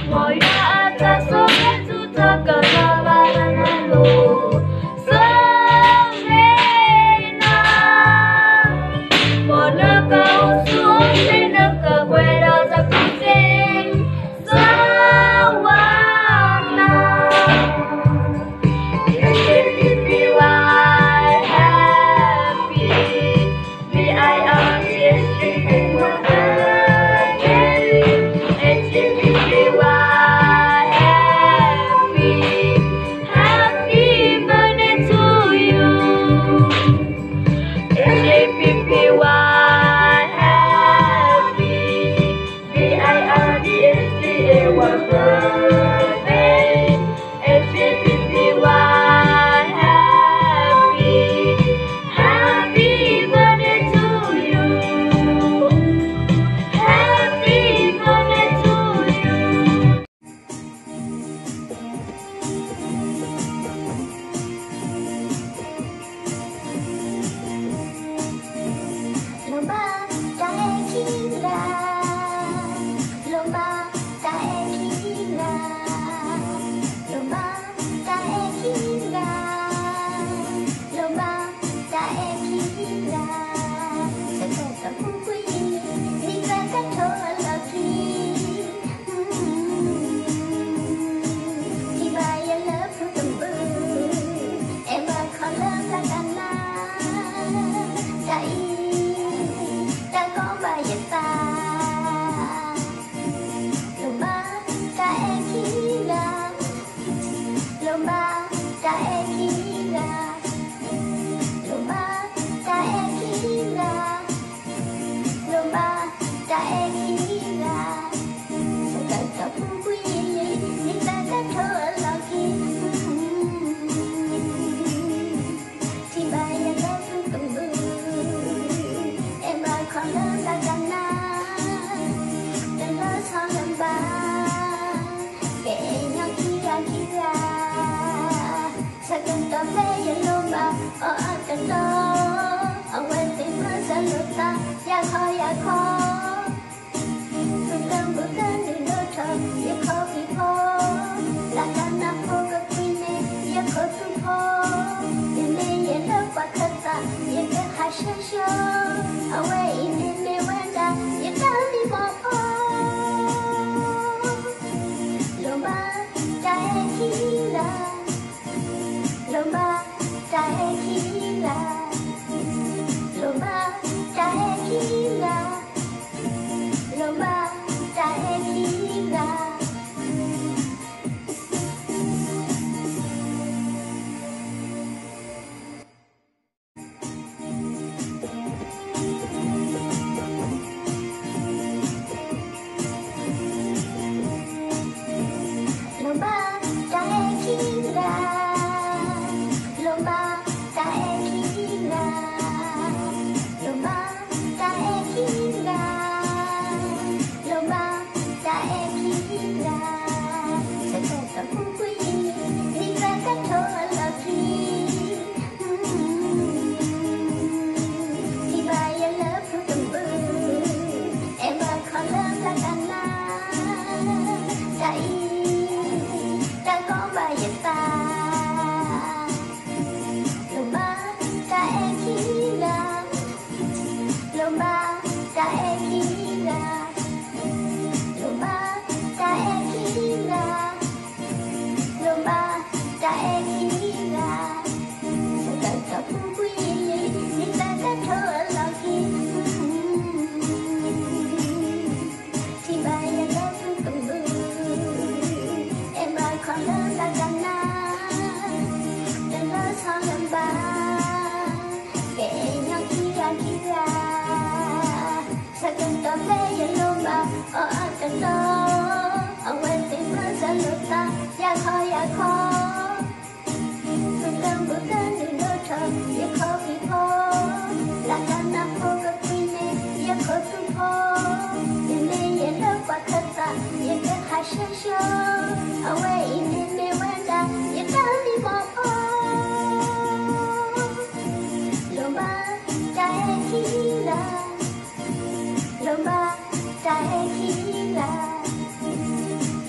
Moya ata soke tutaka kabala lo Serena Monaka usume naka kwera za kutem Sawana If you are happy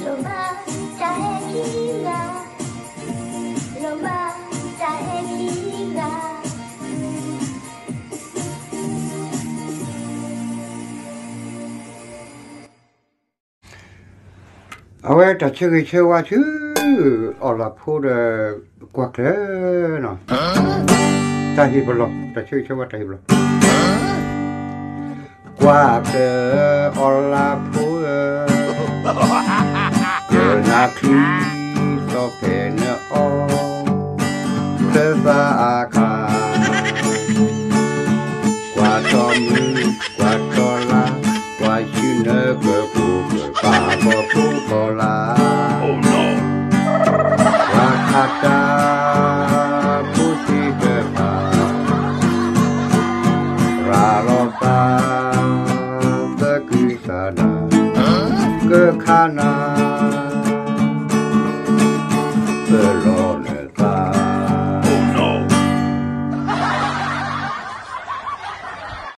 Lomba, เอาไว้แต่ชื่อเชื่อว่าชื่ออลาพูดกว่าเลยเนาะตาหิบลอแต่ชื่อว่าตาหิบลอกว่าอลาพูดเกินนาทีต่อเป็นอเธอสาคากว่าตอมือกว่าตอลากว่าชื่อเนกกูเกิดป่าก็ผู้ก็ลาว่าขาดาผู้ที่เกิดมาราลอตาตะกุสานาเกิดขานาเกิดลอ